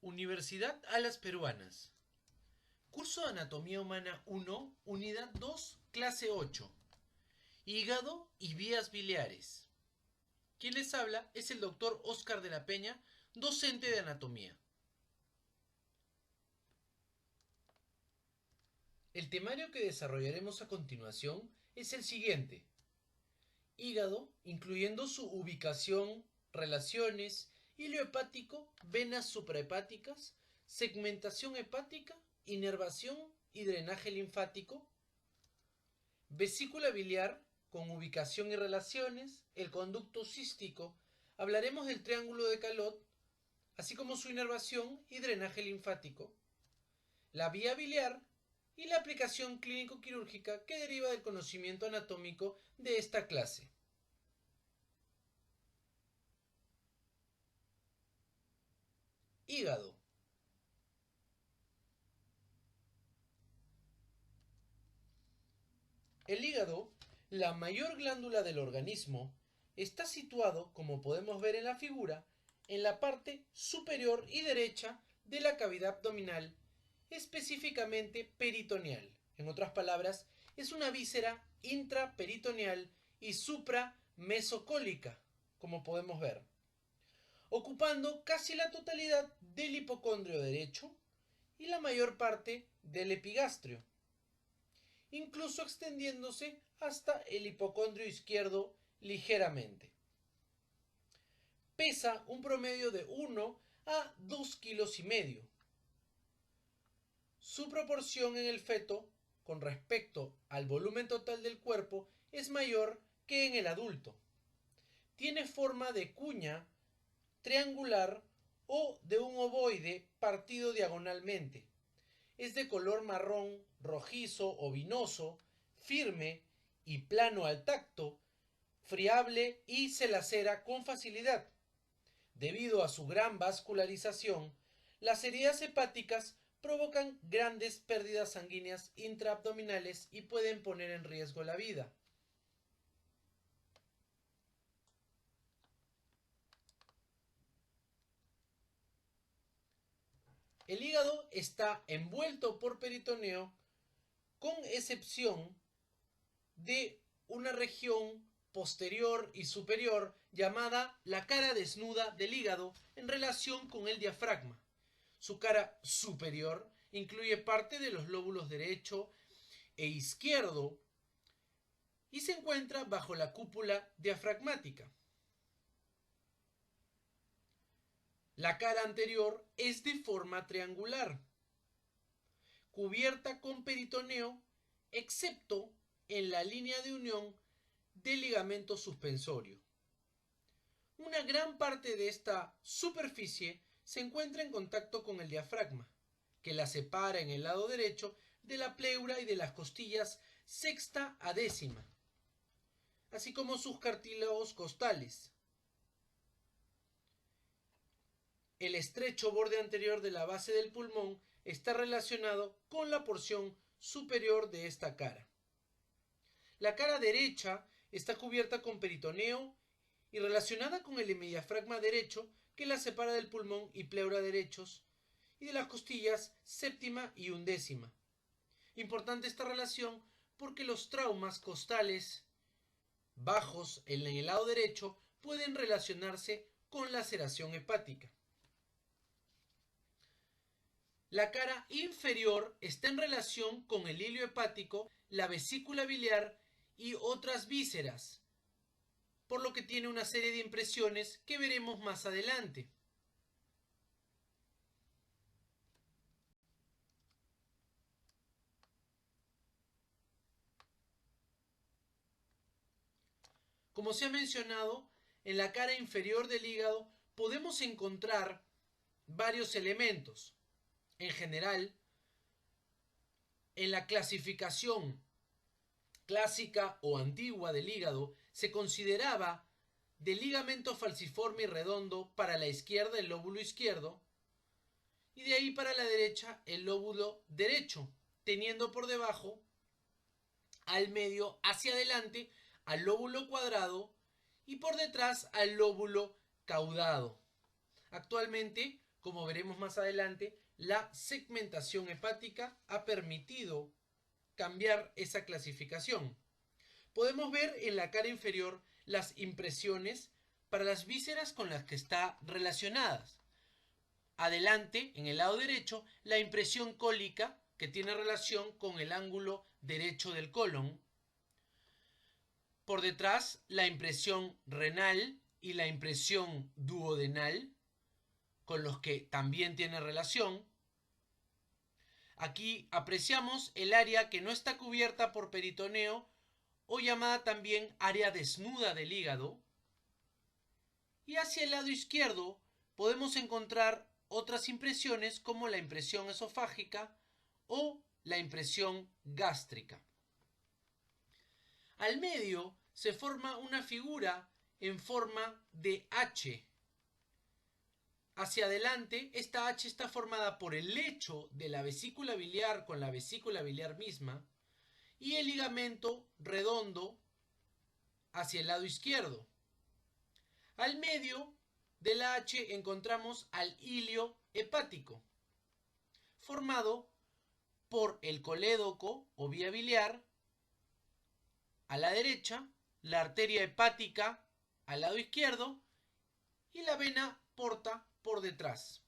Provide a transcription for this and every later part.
Universidad Alas Peruanas. Curso de Anatomía Humana 1, Unidad 2, Clase 8. Hígado y vías biliares. Quien les habla es el doctor Óscar de la Peña, docente de Anatomía. El temario que desarrollaremos a continuación es el siguiente. Hígado, incluyendo su ubicación, relaciones, hilo hepático, venas suprahepáticas, segmentación hepática, inervación y drenaje linfático. Vesícula biliar, con ubicación y relaciones, el conducto cístico. Hablaremos del triángulo de Calot, así como su inervación y drenaje linfático. La vía biliar y la aplicación clínico-quirúrgica que deriva del conocimiento anatómico de esta clase. Hígado. El hígado, la mayor glándula del organismo, está situado, como podemos ver en la figura, en la parte superior y derecha de la cavidad abdominal, específicamente peritoneal. En otras palabras, es una víscera intraperitoneal y supramesocólica, como podemos ver, ocupando casi la totalidad del hipocondrio derecho y la mayor parte del epigastrio, incluso extendiéndose hasta el hipocondrio izquierdo ligeramente. Pesa un promedio de 1 a 2,5 kilos. Su proporción en el feto con respecto al volumen total del cuerpo es mayor que en el adulto. Tiene forma de cuña triangular o de un ovoide partido diagonalmente. Es de color marrón, rojizo o vinoso, firme y plano al tacto, friable y se lacera con facilidad. Debido a su gran vascularización, las heridas hepáticas provocan grandes pérdidas sanguíneas intraabdominales y pueden poner en riesgo la vida. El hígado está envuelto por peritoneo, con excepción de una región posterior y superior llamada la cara desnuda del hígado en relación con el diafragma. Su cara superior incluye parte de los lóbulos derecho e izquierdo y se encuentra bajo la cúpula diafragmática. La cara anterior es de forma triangular, cubierta con peritoneo, excepto en la línea de unión del ligamento suspensorio. Una gran parte de esta superficie se encuentra en contacto con el diafragma, que la separa en el lado derecho de la pleura y de las costillas sexta a décima, así como sus cartílagos costales. El estrecho borde anterior de la base del pulmón está relacionado con la porción superior de esta cara. La cara derecha está cubierta con peritoneo y relacionada con el hemidiafragma derecho que la separa del pulmón y pleura derechos y de las costillas séptima y undécima. Importante esta relación porque los traumas costales bajos en el lado derecho pueden relacionarse con laceración hepática. La cara inferior está en relación con el hilo hepático, la vesícula biliar y otras vísceras, por lo que tiene una serie de impresiones que veremos más adelante. Como se ha mencionado, en la cara inferior del hígado podemos encontrar varios elementos. En general, en la clasificación clásica o antigua del hígado se consideraba del ligamento falciforme y redondo para la izquierda el lóbulo izquierdo y de ahí para la derecha el lóbulo derecho, teniendo por debajo al medio hacia adelante al lóbulo cuadrado y por detrás al lóbulo caudado. Actualmente Como veremos más adelante, la segmentación hepática ha permitido cambiar esa clasificación. Podemos ver en la cara inferior las impresiones para las vísceras con las que está relacionadas. Adelante, en el lado derecho, la impresión cólica, que tiene relación con el ángulo derecho del colon. Por detrás, la impresión renal y la impresión duodenal, con los que también tiene relación. Aquí apreciamos el área que no está cubierta por peritoneo o llamada también área desnuda del hígado. Y hacia el lado izquierdo podemos encontrar otras impresiones como la impresión esofágica o la impresión gástrica. Al medio se forma una figura en forma de H. Hacia adelante, esta H está formada por el lecho de la vesícula biliar con la vesícula biliar misma y el ligamento redondo hacia el lado izquierdo. Al medio de la H encontramos al hilio hepático, formado por el colédoco o vía biliar a la derecha, la arteria hepática al lado izquierdo y la vena porta por detrás.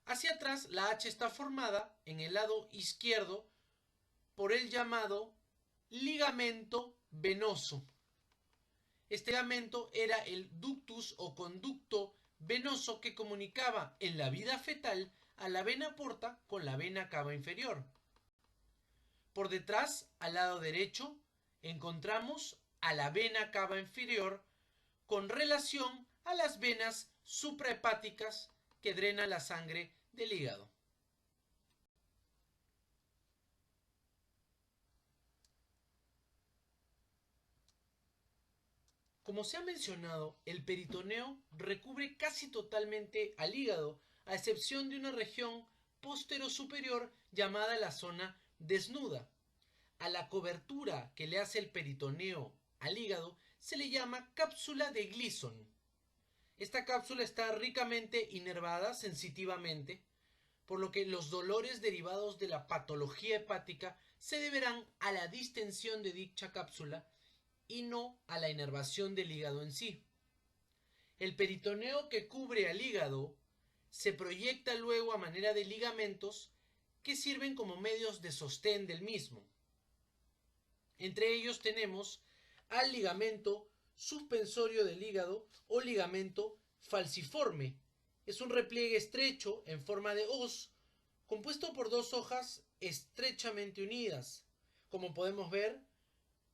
Hacia atrás, la H está formada en el lado izquierdo por el llamado ligamento venoso. Este ligamento era el ductus o conducto venoso que comunicaba en la vida fetal a la vena porta con la vena cava inferior. Por detrás, al lado derecho, encontramos a la vena cava inferior con relación a las venas suprahepáticas que drenan la sangre del hígado. Como se ha mencionado, el peritoneo recubre casi totalmente al hígado, a excepción de una región posterior-superior llamada la zona desnuda. A la cobertura que le hace el peritoneo al hígado se le llama cápsula de Gleason. Esta cápsula está ricamente inervada sensitivamente, por lo que los dolores derivados de la patología hepática se deberán a la distensión de dicha cápsula y no a la inervación del hígado en sí. El peritoneo que cubre al hígado se proyecta luego a manera de ligamentos que sirven como medios de sostén del mismo. Entre ellos tenemos al ligamento suspensorio del hígado o ligamento falciforme. Es un repliegue estrecho en forma de hoz compuesto por dos hojas estrechamente unidas. Como podemos ver,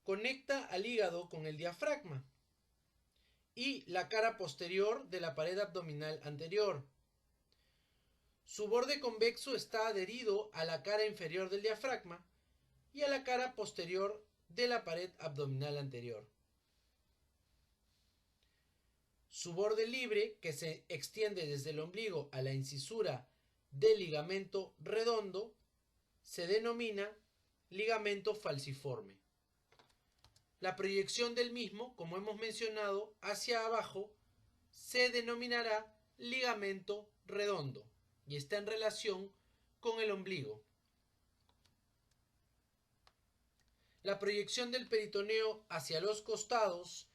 conecta al hígado con el diafragma y la cara posterior de la pared abdominal anterior. Su borde convexo está adherido a la cara inferior del diafragma y a la cara posterior de la pared abdominal anterior. Su borde libre, que se extiende desde el ombligo a la incisura del ligamento redondo, se denomina ligamento falciforme. La proyección del mismo, como hemos mencionado, hacia abajo se denominará ligamento redondo y está en relación con el ombligo. La proyección del peritoneo hacia los costados,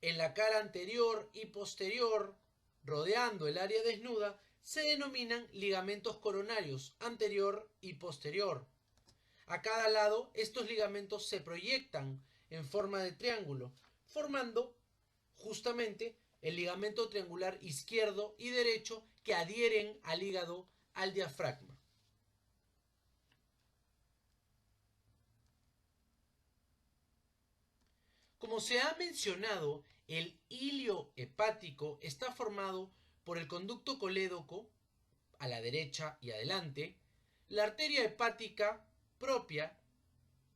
en la cara anterior y posterior, rodeando el área desnuda, se denominan ligamentos coronarios anterior y posterior. A cada lado, estos ligamentos se proyectan en forma de triángulo, formando justamente el ligamento triangular izquierdo y derecho que adhieren al hígado, al diafragma. Como se ha mencionado, el hilio hepático está formado por el conducto colédoco a la derecha y adelante, la arteria hepática propia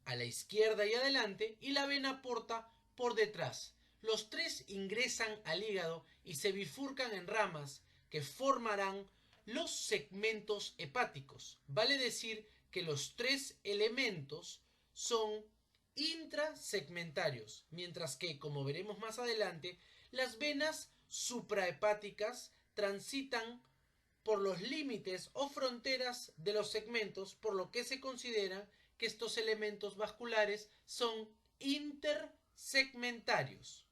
a la izquierda y adelante y la vena porta por detrás. Los tres ingresan al hígado y se bifurcan en ramas que formarán los segmentos hepáticos. Vale decir que los tres elementos son intrasegmentarios, mientras que, como veremos más adelante, las venas suprahepáticas transitan por los límites o fronteras de los segmentos, por lo que se considera que estos elementos vasculares son intersegmentarios.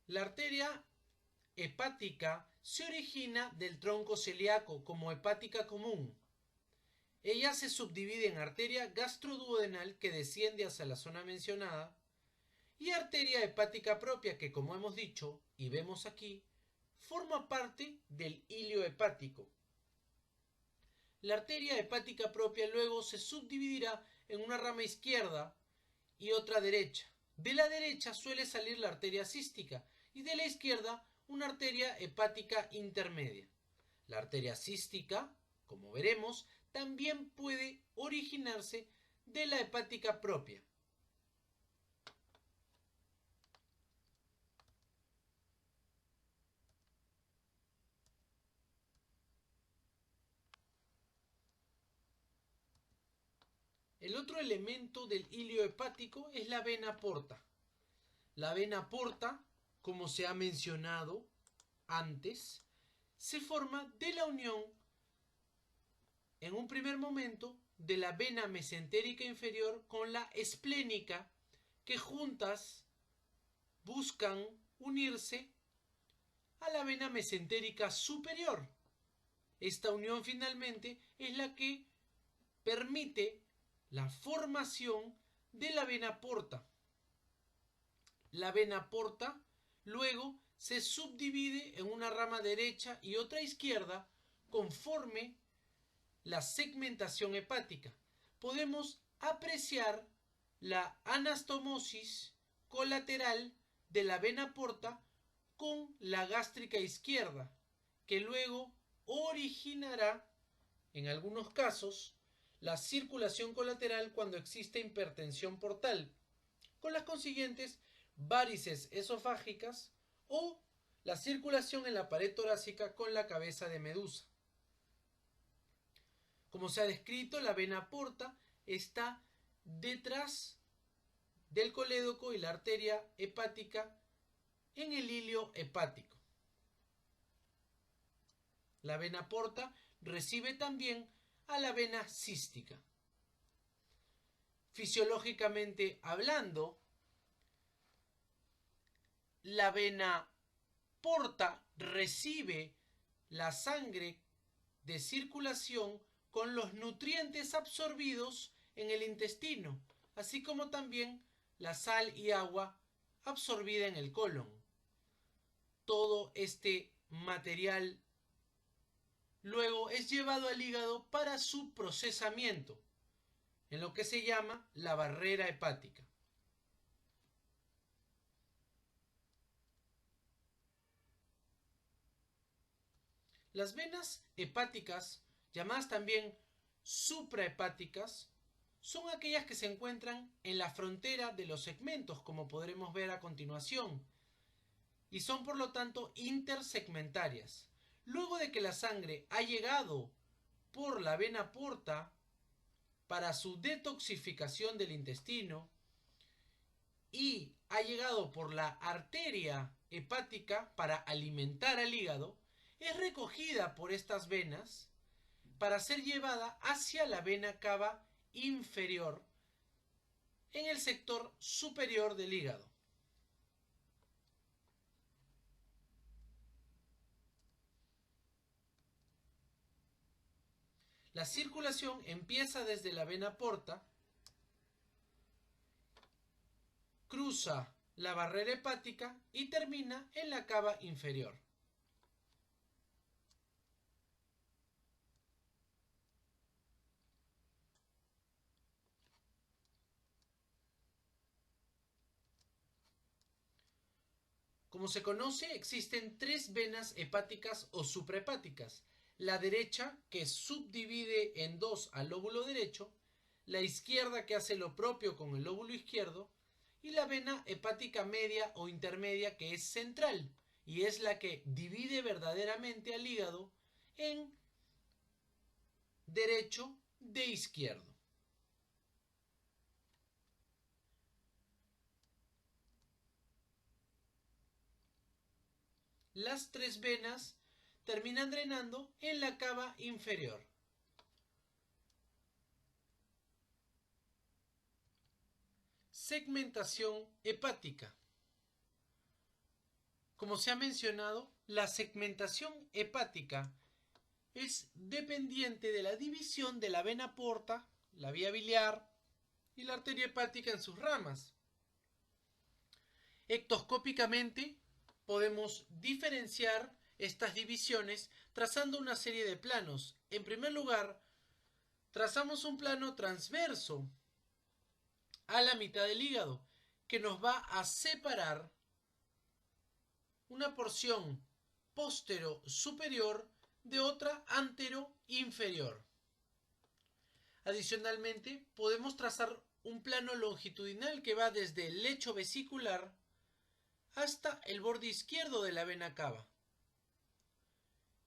La arteria hepática se origina del tronco celíaco como hepática común. Ella se subdivide en arteria gastroduodenal, que desciende hacia la zona mencionada, y arteria hepática propia, que, como hemos dicho y vemos aquí, forma parte del hilio hepático. La arteria hepática propia luego se subdividirá en una rama izquierda y otra derecha. De la derecha suele salir la arteria cística y de la izquierda una arteria hepática intermedia. La arteria cística, como veremos, también puede originarse de la hepática propia. El otro elemento del hilio hepático es la vena porta. La vena porta, como se ha mencionado antes, se forma de la unión, en un primer momento, de la vena mesentérica inferior con la esplénica, que juntas buscan unirse a la vena mesentérica superior. Esta unión finalmente es la que permite la formación de la vena porta. La vena porta luego se subdivide en una rama derecha y otra izquierda conforme la segmentación hepática. Podemos apreciar la anastomosis colateral de la vena porta con la gástrica izquierda, que luego originará, en algunos casos, la circulación colateral cuando existe hipertensión portal, con las consiguientes varices esofágicas, o la circulación en la pared torácica con la cabeza de medusa. Como se ha descrito, la vena porta está detrás del colédoco y la arteria hepática en el hilio hepático. La vena porta recibe también a la vena cística. Fisiológicamente hablando, la vena porta recibe la sangre de circulación con los nutrientes absorbidos en el intestino, así como también la sal y agua absorbida en el colon. Todo este material luego es llevado al hígado para su procesamiento, en lo que se llama la barrera hepática. Las venas hepáticas, llamadas también suprahepáticas, son aquellas que se encuentran en la frontera de los segmentos, como podremos ver a continuación, y son por lo tanto intersegmentarias. Luego de que la sangre ha llegado por la vena porta para su detoxificación del intestino y ha llegado por la arteria hepática para alimentar al hígado, es recogida por estas venas para ser llevada hacia la vena cava inferior en el sector superior del hígado. La circulación empieza desde la vena porta, cruza la barrera hepática y termina en la cava inferior. Como se conoce, existen tres venas hepáticas o suprahepáticas. La derecha, que subdivide en dos al lóbulo derecho, la izquierda, que hace lo propio con el lóbulo izquierdo, y la vena hepática media o intermedia, que es central y es la que divide verdaderamente al hígado en derecho de izquierdo. las 3 venas terminan drenando en la cava inferior. Segmentación hepática. Como se ha mencionado, la segmentación hepática es dependiente de la división de la vena porta, la vía biliar y la arteria hepática en sus ramas. Ectoscópicamente podemos diferenciar estas divisiones trazando una serie de planos. En primer lugar, trazamos un plano transverso a la mitad del hígado que nos va a separar una porción postero-superior de otra antero-inferior. Adicionalmente, podemos trazar un plano longitudinal que va desde el lecho vesicular hasta el borde izquierdo de la vena cava.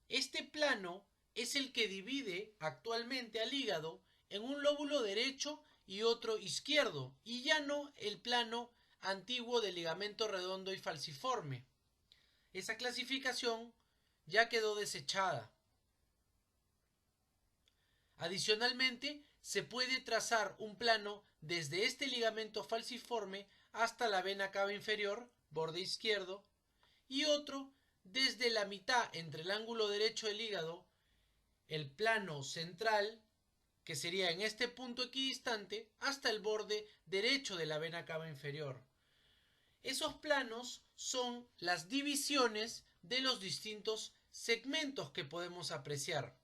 Este plano es el que divide actualmente al hígado en un lóbulo derecho y otro izquierdo, y ya no el plano antiguo del ligamento redondo y falciforme. Esa clasificación ya quedó desechada. Adicionalmente, se puede trazar un plano desde este ligamento falciforme hasta la vena cava inferior, borde izquierdo, y otro desde la mitad entre el ángulo derecho del hígado, el plano central, que sería en este punto equidistante, hasta el borde derecho de la vena cava inferior. Esos planos son las divisiones de los distintos segmentos que podemos apreciar.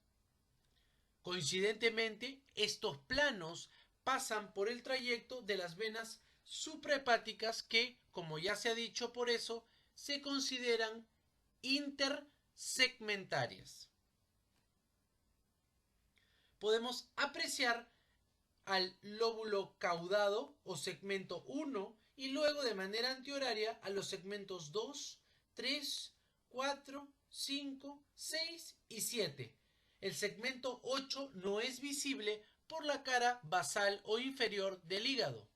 Coincidentemente, estos planos pasan por el trayecto de las venas suprahepáticas que, como ya se ha dicho, por eso se consideran intersegmentarias. Podemos apreciar al lóbulo caudado o segmento 1 y luego de manera antihoraria a los segmentos 2, 3, 4, 5, 6 y 7. El segmento 8 no es visible por la cara basal o inferior del hígado.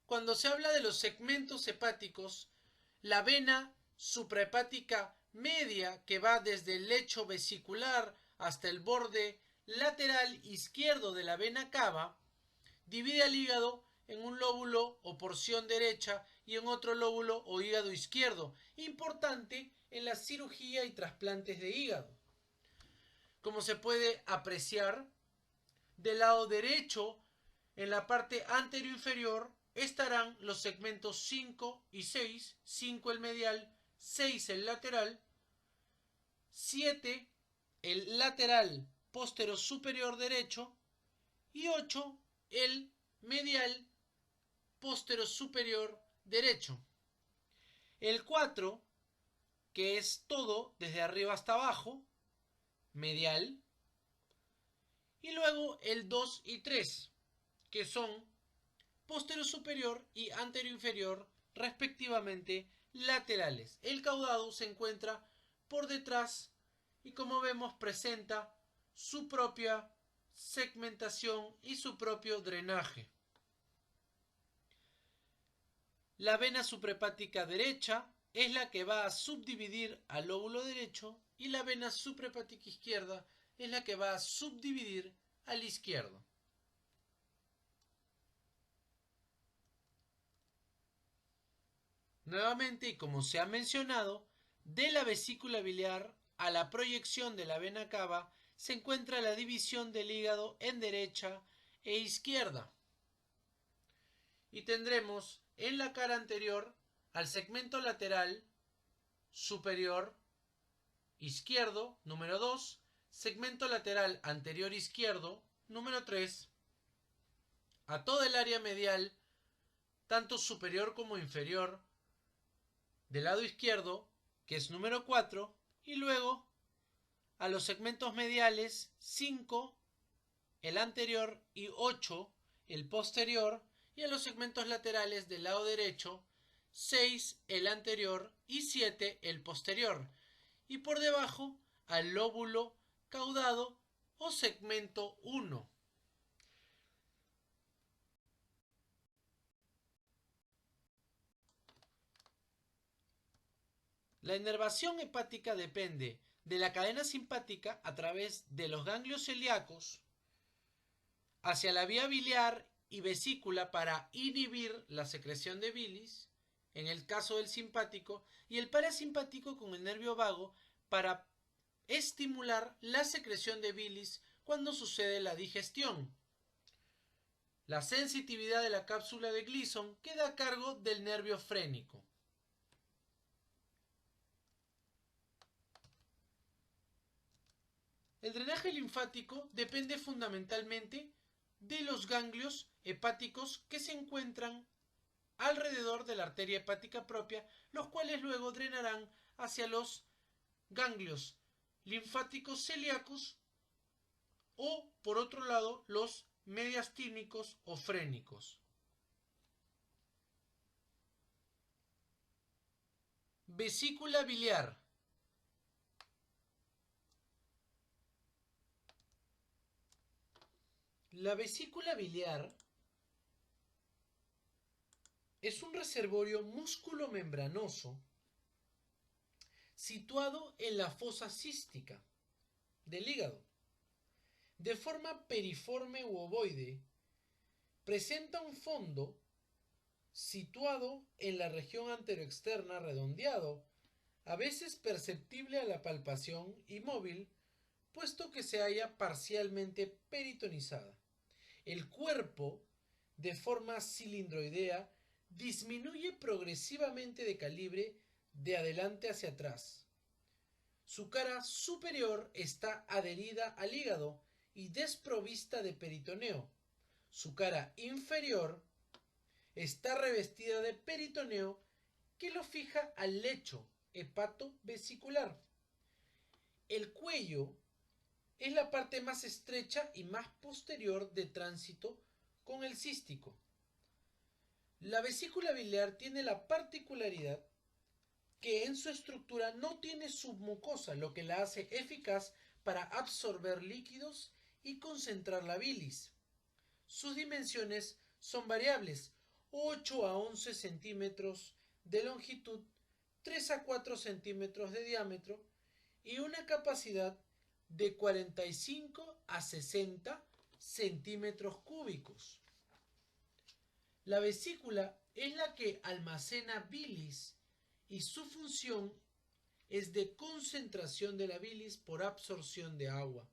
Cuando se habla de los segmentos hepáticos, la vena suprahepática media, que va desde el lecho vesicular hasta el borde lateral izquierdo de la vena cava, divide al hígado en un lóbulo o porción derecha y en otro lóbulo o hígado izquierdo, importante en la cirugía y trasplantes de hígado. Como se puede apreciar, del lado derecho, en la parte anteroinferior, estarán los segmentos 5 y 6, 5 el medial, 6 el lateral, 7 el lateral postero superior derecho y 8 el medial postero superior derecho. El 4, que es todo desde arriba hasta abajo, medial, y luego el 2 y 3, que son postero superior y anterior inferior, respectivamente, laterales. El caudado se encuentra por detrás y, como vemos, presenta su propia segmentación y su propio drenaje. La vena suprahepática derecha es la que va a subdividir al lóbulo derecho y la vena suprahepática izquierda es la que va a subdividir al izquierdo. Nuevamente, y como se ha mencionado, de la vesícula biliar a la proyección de la vena cava se encuentra la división del hígado en derecha e izquierda. Y tendremos en la cara anterior al segmento lateral superior izquierdo, número 2, segmento lateral anterior izquierdo, número 3, a toda el área medial, tanto superior como inferior, del lado izquierdo, que es número 4, y luego a los segmentos mediales 5, el anterior, y 8, el posterior, y a los segmentos laterales del lado derecho 6, el anterior, y 7, el posterior, y por debajo al lóbulo caudado o segmento 1. La inervación hepática depende de la cadena simpática a través de los ganglios celíacos hacia la vía biliar y vesícula para inhibir la secreción de bilis, en el caso del simpático, y el parasimpático con el nervio vago para estimular la secreción de bilis cuando sucede la digestión. La sensitividad de la cápsula de Gleason queda a cargo del nervio frénico. El drenaje linfático depende fundamentalmente de los ganglios hepáticos que se encuentran alrededor de la arteria hepática propia, los cuales luego drenarán hacia los ganglios linfáticos celíacos o, por otro lado, los mediastínicos o frénicos. Vesícula biliar. La vesícula biliar es un reservorio músculo-membranoso situado en la fosa cística del hígado. De forma periforme u ovoide, presenta un fondo situado en la región anteroexterna redondeado, a veces perceptible a la palpación y móvil, puesto que se halla parcialmente peritonizada. El cuerpo, de forma cilindroidea, disminuye progresivamente de calibre de adelante hacia atrás. Su cara superior está adherida al hígado y desprovista de peritoneo. Su cara inferior está revestida de peritoneo que lo fija al lecho hepatovesicular. El cuello es la parte más estrecha y más posterior de tránsito con el cístico. La vesícula biliar tiene la particularidad que en su estructura no tiene submucosa, lo que la hace eficaz para absorber líquidos y concentrar la bilis. Sus dimensiones son variables, 8 a 11 centímetros de longitud, 3 a 4 centímetros de diámetro y una capacidad de 45 a 60 centímetros cúbicos. La vesícula es la que almacena bilis y su función es de concentración de la bilis por absorción de agua.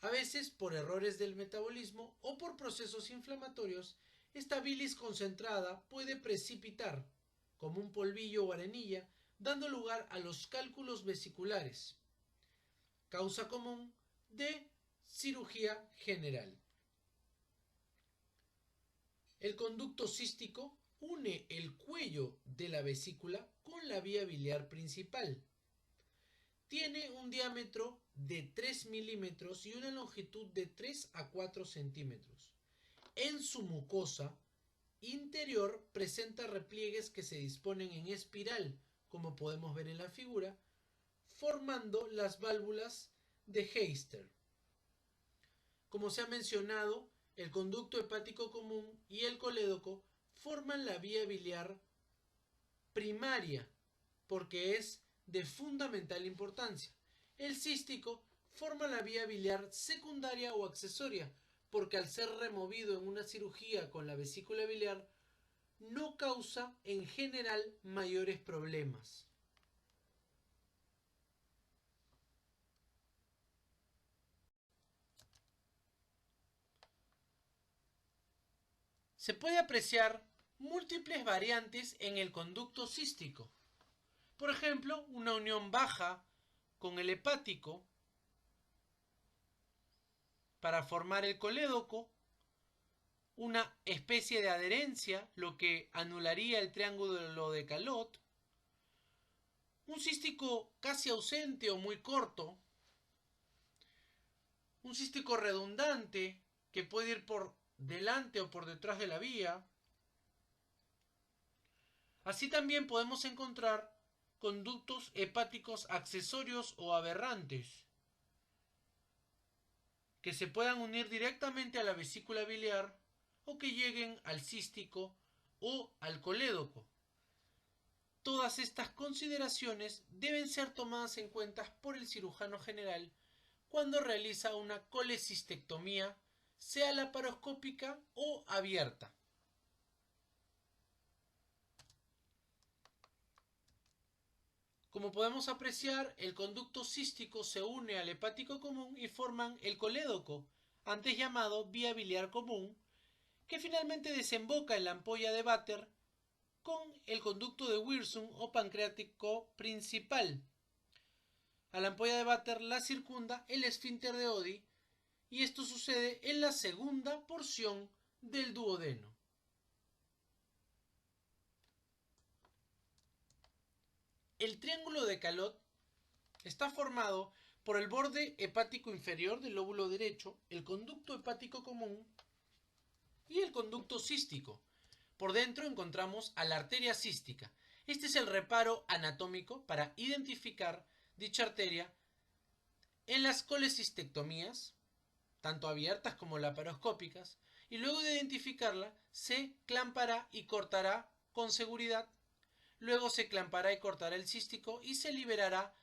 A veces, por errores del metabolismo o por procesos inflamatorios, esta bilis concentrada puede precipitar, como un polvillo o arenilla, dando lugar a los cálculos vesiculares, causa común de cirugía general. El conducto cístico une el cuello de la vesícula con la vía biliar principal. Tiene un diámetro de 3 milímetros y una longitud de 3 a 4 centímetros. En su mucosa interior presenta repliegues que se disponen en espiral, como podemos ver en la figura, formando las válvulas de Heister. Como se ha mencionado, el conducto hepático común y el colédoco forman la vía biliar primaria, porque es de fundamental importancia. El cístico forma la vía biliar secundaria o accesoria, porque al ser removido en una cirugía con la vesícula biliar, no causa en general mayores problemas. Se puede apreciar múltiples variantes en el conducto cístico. Por ejemplo, una unión baja con el hepático para formar el colédoco, una especie de adherencia, lo que anularía el triángulo de Calot, un cístico casi ausente o muy corto, un cístico redundante que puede ir por delante o por detrás de la vía. Así también podemos encontrar conductos hepáticos accesorios o aberrantes, que se puedan unir directamente a la vesícula biliar o que lleguen al cístico o al colédoco. Todas estas consideraciones deben ser tomadas en cuenta por el cirujano general cuando realiza una colecistectomía, sea laparoscópica o abierta. Como podemos apreciar, el conducto cístico se une al hepático común y forman el colédoco, antes llamado vía biliar común, que finalmente desemboca en la ampolla de Vater con el conducto de Wirsung o pancreático principal. A la ampolla de Vater la circunda el esfínter de Oddi y esto sucede en la segunda porción del duodeno. El triángulo de Calot está formado por el borde hepático inferior del lóbulo derecho, el conducto hepático común y el conducto cístico. Por dentro encontramos a la arteria cística. Este es el reparo anatómico para identificar dicha arteria en las colecistectomías, tanto abiertas como laparoscópicas, y luego de identificarla se clampará y cortará con seguridad. Luego se clampará y cortará el cístico y se liberará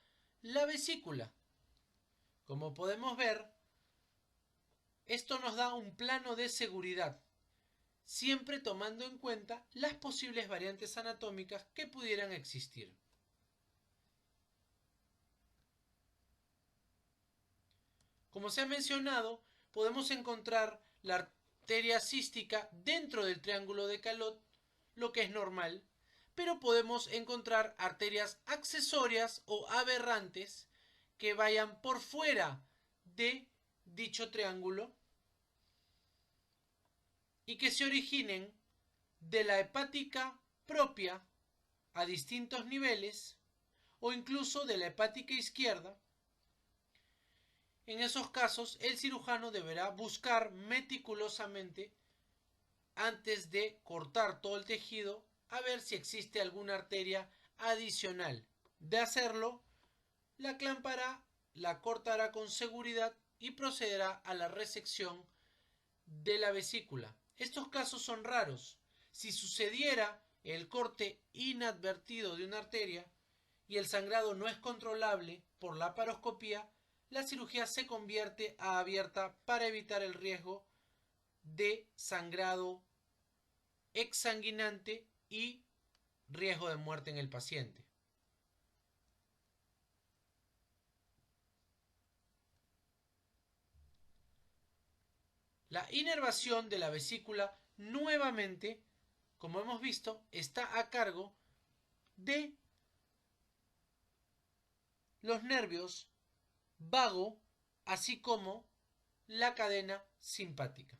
la vesícula. Como podemos ver, esto nos da un plano de seguridad, siempre tomando en cuenta las posibles variantes anatómicas que pudieran existir. Como se ha mencionado, podemos encontrar la arteria cística dentro del triángulo de Calot, lo que es normal, pero podemos encontrar arterias accesorias o aberrantes que vayan por fuera de dicho triángulo y que se originen de la hepática propia a distintos niveles o incluso de la hepática izquierda. En esos casos, el cirujano deberá buscar meticulosamente antes de cortar todo el tejido a ver si existe alguna arteria adicional. De hacerlo, la clampará, la cortará con seguridad y procederá a la resección de la vesícula. Estos casos son raros. Si sucediera el corte inadvertido de una arteria y el sangrado no es controlable por la laparoscopía, la cirugía se convierte a abierta para evitar el riesgo de sangrado exsanguinante y riesgo de muerte en el paciente. La inervación de la vesícula nuevamente, como hemos visto, está a cargo de los nervios vago, así como la cadena simpática.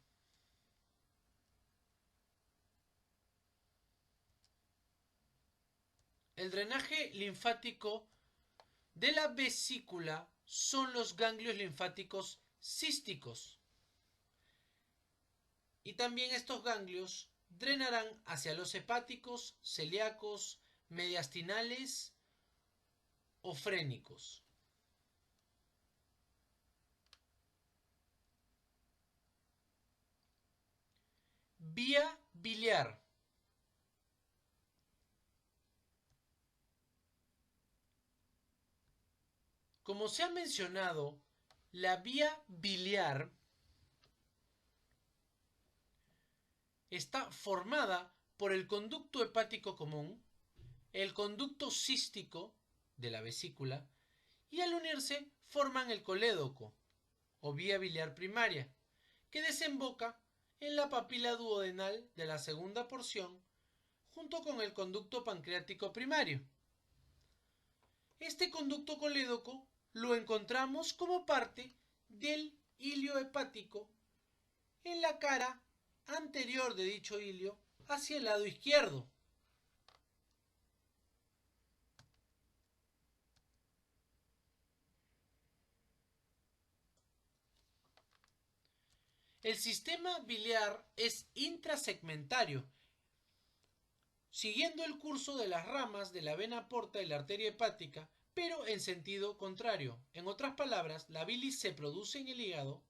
El drenaje linfático de la vesícula son los ganglios linfáticos císticos. Y también estos ganglios drenarán hacia los hepáticos, celíacos, mediastinales o frénicos. Vía biliar. Como se ha mencionado, la vía biliar está formada por el conducto hepático común, el conducto cístico de la vesícula y al unirse forman el colédoco o vía biliar primaria, que desemboca en la papila duodenal de la segunda porción junto con el conducto pancreático primario. Este conducto colédoco lo encontramos como parte del hilio hepático en la cara anterior de dicho hilio hacia el lado izquierdo. El sistema biliar es intrasegmentario, siguiendo el curso de las ramas de la vena porta y la arteria hepática, pero en sentido contrario. En otras palabras, la bilis se produce en el hígado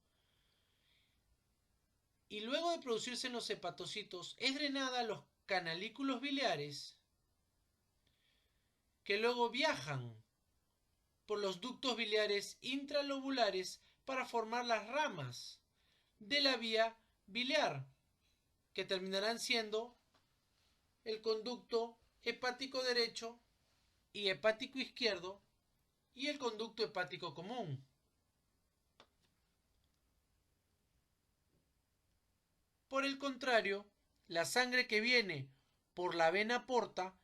y luego de producirse en los hepatocitos es drenada a los canalículos biliares que luego viajan por los ductos biliares intralobulares para formar las ramas de la vía biliar, que terminarán siendo el conducto hepático derecho y hepático izquierdo y el conducto hepático común. Por el contrario, la sangre que viene por la vena porta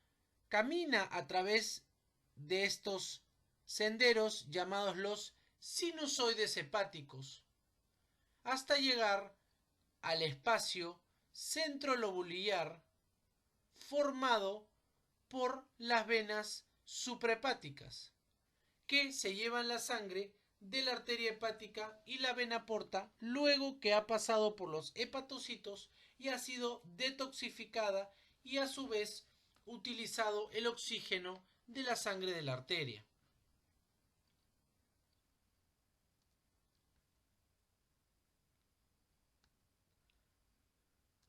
camina a través de estos senderos llamados los sinusoides hepáticos hasta llegar al espacio centrolobular formado por las venas suprahepáticas que se llevan la sangre de la arteria hepática y la vena porta luego que ha pasado por los hepatocitos y ha sido detoxificada y a su vez utilizado el oxígeno de la sangre de la arteria.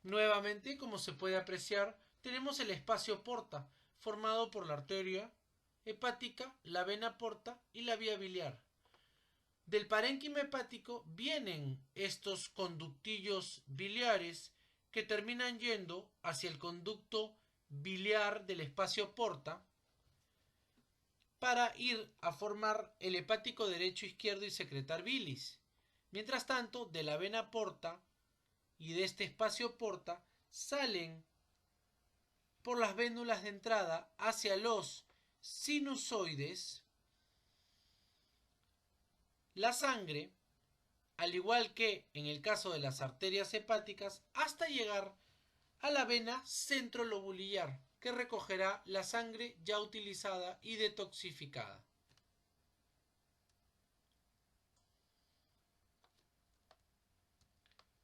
Nuevamente, como se puede apreciar, tenemos el espacio porta, formado por la arteria hepática, la vena porta y la vía biliar. Del parénquima hepático vienen estos conductillos biliares que terminan yendo hacia el conducto biliar del espacio porta para ir a formar el hepático derecho e izquierdo y secretar bilis. Mientras tanto, de la vena porta y de este espacio porta salen por las vénulas de entrada hacia los sinusoides la sangre, al igual que en el caso de las arterias hepáticas, hasta llegar a la vena centrolobular, que recogerá la sangre ya utilizada y detoxificada.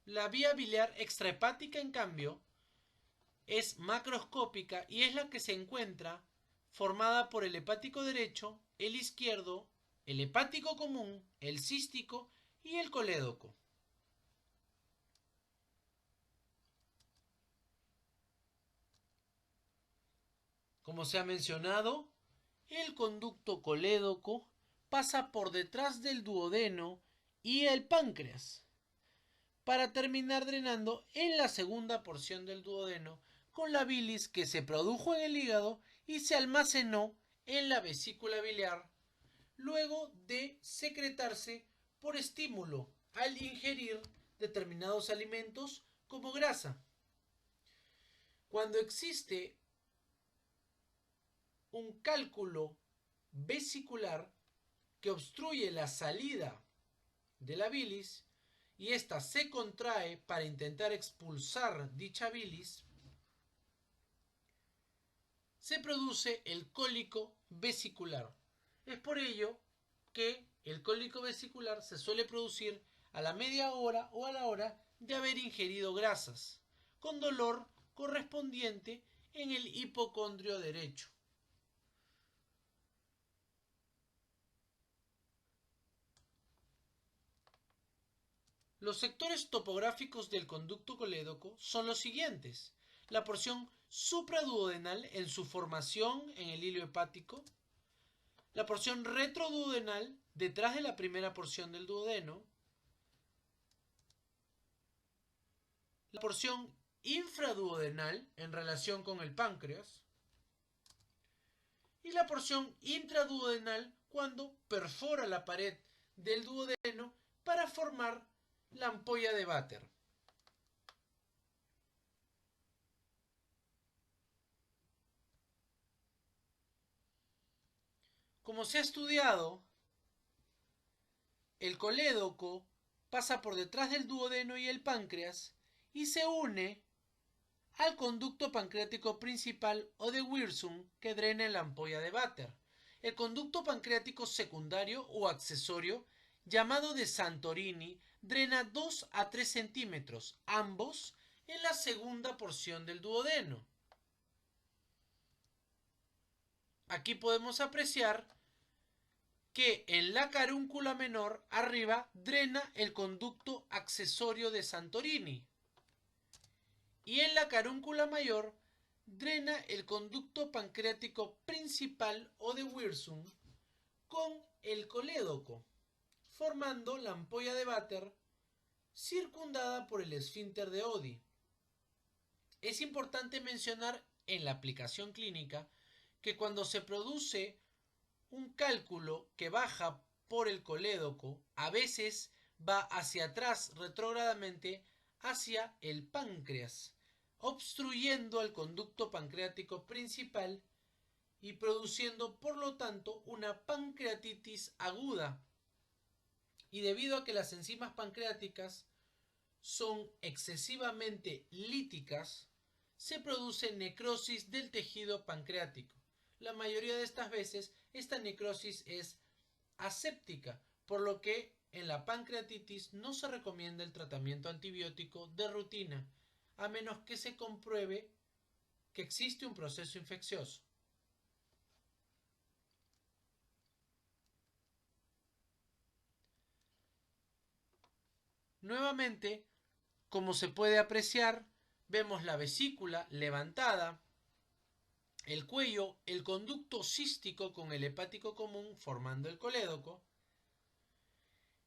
La vía biliar extrahepática, en cambio, es macroscópica y es la que se encuentra formada por el hepático derecho, el izquierdo, el hepático común, el cístico y el colédoco. Como se ha mencionado, el conducto colédoco pasa por detrás del duodeno y el páncreas, para terminar drenando en la segunda porción del duodeno con la bilis que se produjo en el hígado y se almacenó en la vesícula biliar luego de secretarse por estímulo al ingerir determinados alimentos como grasa. Cuando existe un cálculo vesicular que obstruye la salida de la bilis y ésta se contrae para intentar expulsar dicha bilis, se produce el cólico vesicular. Es por ello que el cólico vesicular se suele producir a la media hora o a la hora de haber ingerido grasas, con dolor correspondiente en el hipocondrio derecho. Los sectores topográficos del conducto colédoco son los siguientes: la porción supraduodenal en su formación en el hilo hepático, la porción retroduodenal detrás de la primera porción del duodeno, la porción infraduodenal en relación con el páncreas y la porción intraduodenal cuando perfora la pared del duodeno para formar la ampolla de váter. Como se ha estudiado, el colédoco pasa por detrás del duodeno y el páncreas y se une al conducto pancreático principal o de Wirsung que drena en la ampolla de váter. El conducto pancreático secundario o accesorio, llamado de Santorini, drena 2 a 3 centímetros, ambos en la segunda porción del duodeno. Aquí podemos apreciar que en la carúncula menor arriba drena el conducto accesorio de Santorini y en la carúncula mayor drena el conducto pancreático principal o de Wirsung con el colédoco, formando la ampolla de Vater circundada por el esfínter de Oddi. Es importante mencionar en la aplicación clínica que cuando se produce un cálculo que baja por el colédoco, a veces va hacia atrás retrógradamente hacia el páncreas, obstruyendo el conducto pancreático principal y produciendo por lo tanto una pancreatitis aguda. Y debido a que las enzimas pancreáticas son excesivamente líticas, se produce necrosis del tejido pancreático. La mayoría de estas veces esta necrosis es aséptica, por lo que en la pancreatitis no se recomienda el tratamiento antibiótico de rutina, a menos que se compruebe que existe un proceso infeccioso. Nuevamente, como se puede apreciar, vemos la vesícula levantada, el cuello, el conducto cístico con el hepático común formando el colédoco.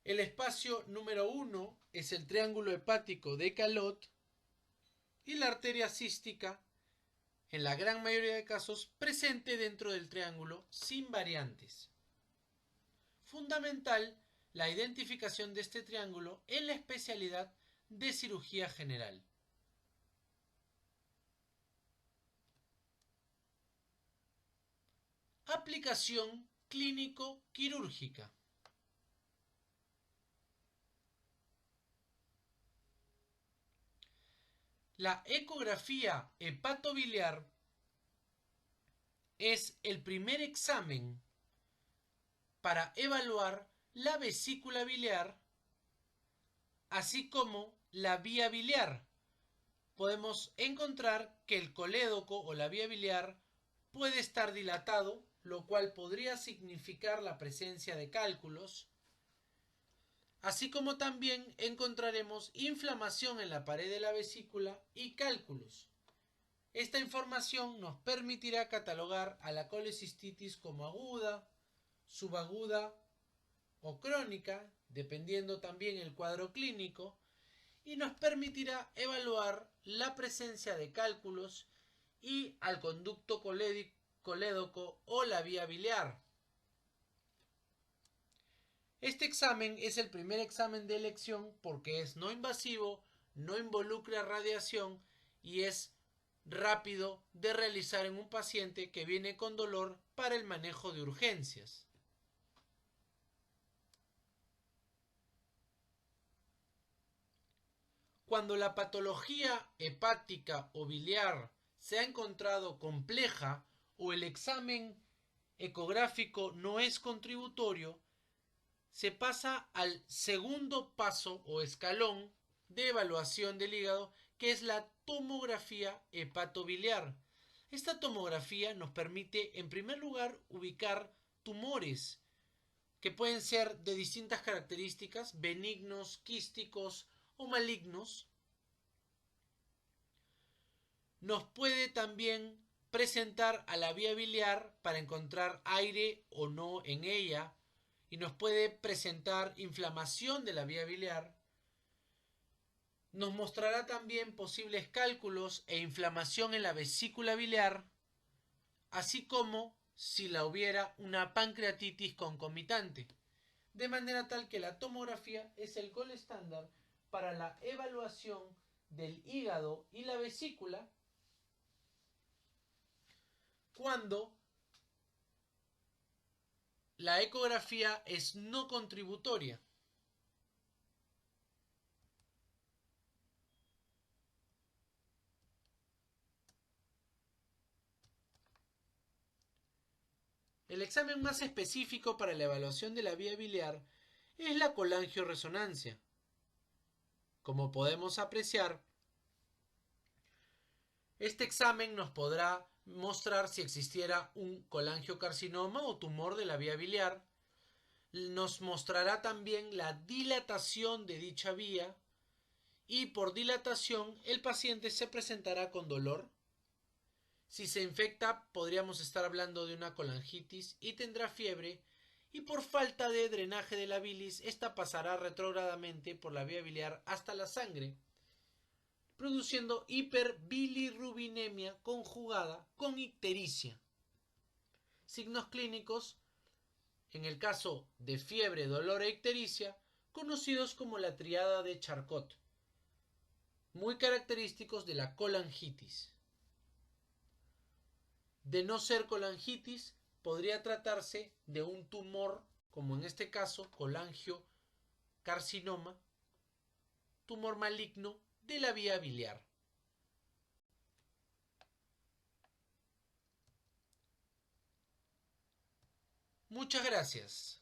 El espacio número 1 es el triángulo hepático de Calot y la arteria cística, en la gran mayoría de casos, presente dentro del triángulo sin variantes. Fundamental la identificación de este triángulo en la especialidad de cirugía general. Aplicación clínico-quirúrgica. La ecografía hepatobiliar es el primer examen para evaluar la vesícula biliar, así como la vía biliar. Podemos encontrar que el colédoco o la vía biliar puede estar dilatado, lo cual podría significar la presencia de cálculos, así como también encontraremos inflamación en la pared de la vesícula y cálculos. Esta información nos permitirá catalogar a la colecistitis como aguda, subaguda o crónica, dependiendo también el cuadro clínico, y nos permitirá evaluar la presencia de cálculos y al conducto colédoco o la vía biliar. Este examen es el primer examen de elección porque es no invasivo, no involucra radiación y es rápido de realizar en un paciente que viene con dolor para el manejo de urgencias. Cuando la patología hepática o biliar se ha encontrado compleja o el examen ecográfico no es contributorio, se pasa al segundo paso o escalón de evaluación del hígado, que es la tomografía hepatobiliar. Esta tomografía nos permite, en primer lugar, ubicar tumores que pueden ser de distintas características, benignos, quísticos o malignos. Nos puede también presentar a la vía biliar para encontrar aire o no en ella, y nos puede presentar inflamación de la vía biliar. Nos mostrará también posibles cálculos e inflamación en la vesícula biliar, así como si la hubiera una pancreatitis concomitante, de manera tal que la tomografía es el gol estándar para la evaluación del hígado y la vesícula cuando la ecografía es no contributoria. El examen más específico para la evaluación de la vía biliar es la colangioresonancia. Como podemos apreciar, este examen nos podrá mostrar si existiera un colangiocarcinoma o tumor de la vía biliar. Nos mostrará también la dilatación de dicha vía y por dilatación el paciente se presentará con dolor, Si se infecta, podríamos estar hablando de una colangitis y tendrá fiebre, y por falta de drenaje de la bilis, esta pasará retrógradamente por la vía biliar hasta la sangre, produciendo hiperbilirrubinemia conjugada con ictericia. Signos clínicos, en el caso de fiebre, dolor e ictericia, conocidos como la triada de Charcot, muy característicos de la colangitis. De no ser colangitis, podría tratarse de un tumor, como en este caso, colangiocarcinoma, tumor maligno de la vía biliar. Muchas gracias.